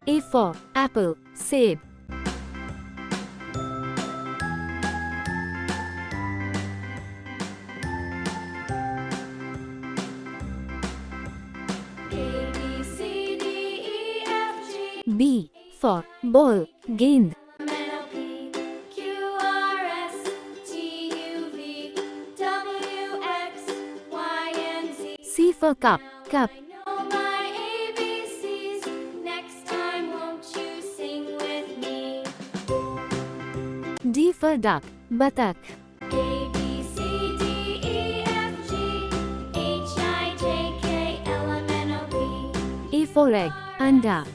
A for apple, save. B for ball, gend. C for cup, cup. D for duck, buttock. A for egg, anda.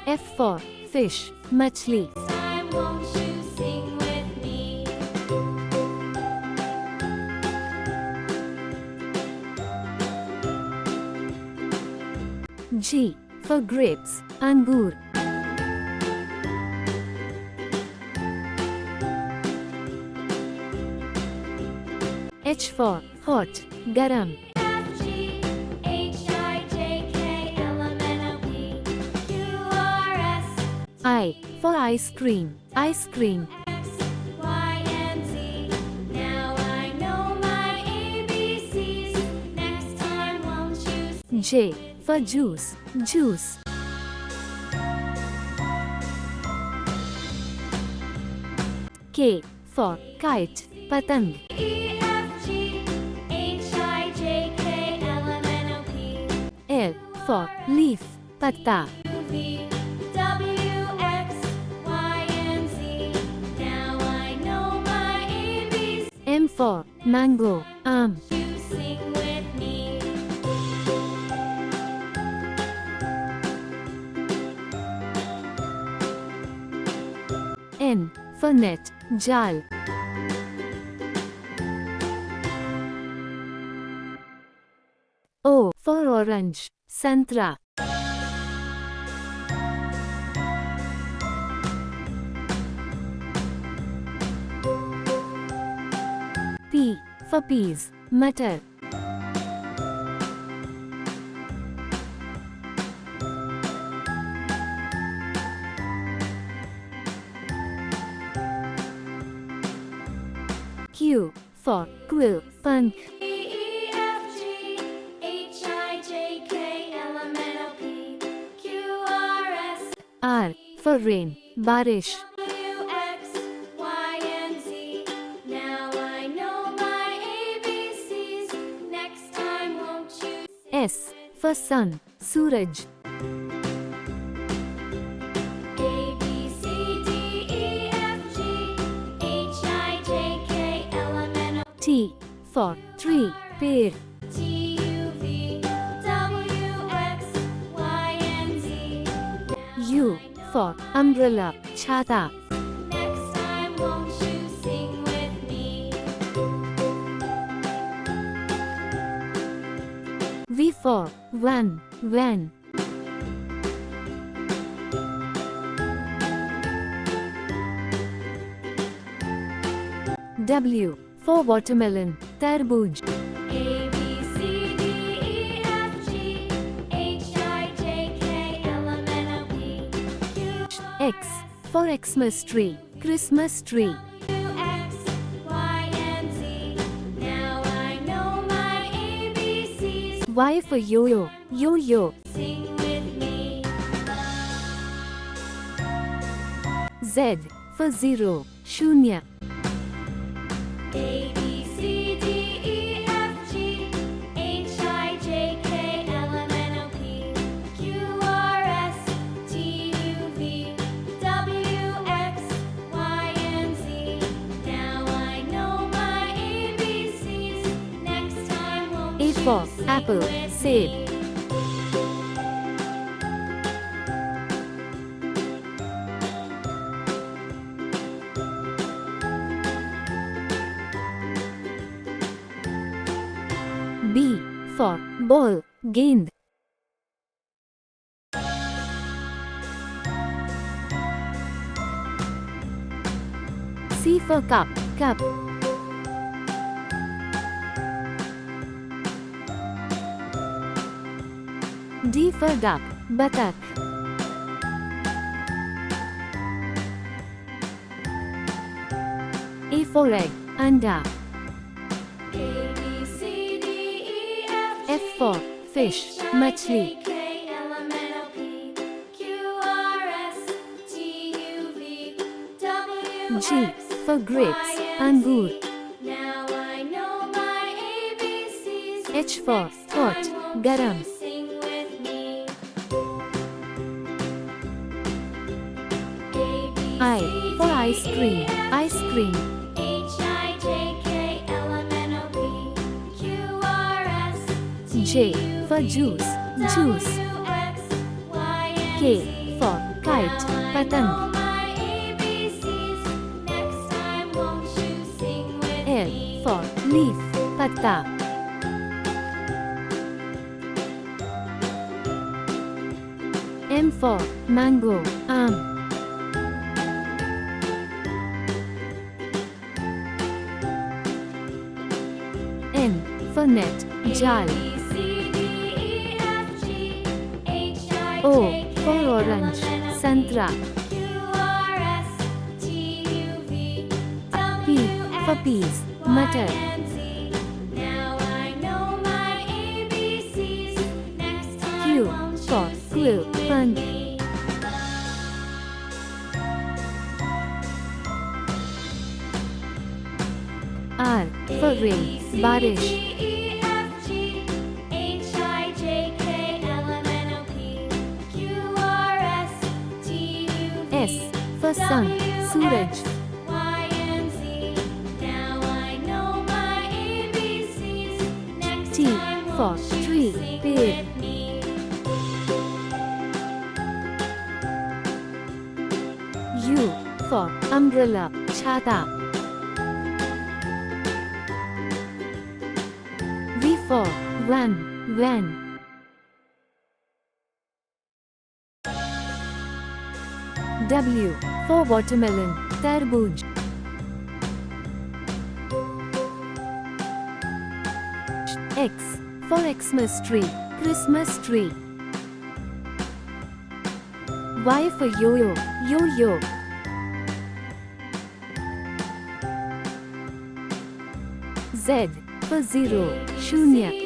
F for fish, machli. G for grapes, angur. H for hot, garam. I for ice cream, ice cream. J for juice, juice. K for kite, patang. L for leaf, patta. M for mango, aam. N for net, jal. O for orange, santra. P for peas, matar. Q for quill, punk. R for rain, barish. S for sun, suraj. T for tree, pear. U for umbrella, chata. V for van, van. W for watermelon, tarbooj. X for Xmas tree, Christmas tree. Y for yo-yo, yo-yo. Z for zero, shunya. A for apple, save. B for ball, gend. C for cup, cup. D for duck, batak. A for egg, anda. F for fish, machli. G for grapes, angur. H for hot, garam. I for ice cream, ice cream. J for juice, juice. K for kite, patang. L for leaf, patta. M for mango, aam. N for net, jal. O for orange, santra. P for peas, matar. Q for quill, pant. R for rain, barish. S for sun, suraj. T for tree, pear. U for umbrella, chhata. V for van, van. W for watermelon, tarbooj. X for Xmas tree, Christmas tree. Y for yo-yo, yo-yo. Z for zero, shunya.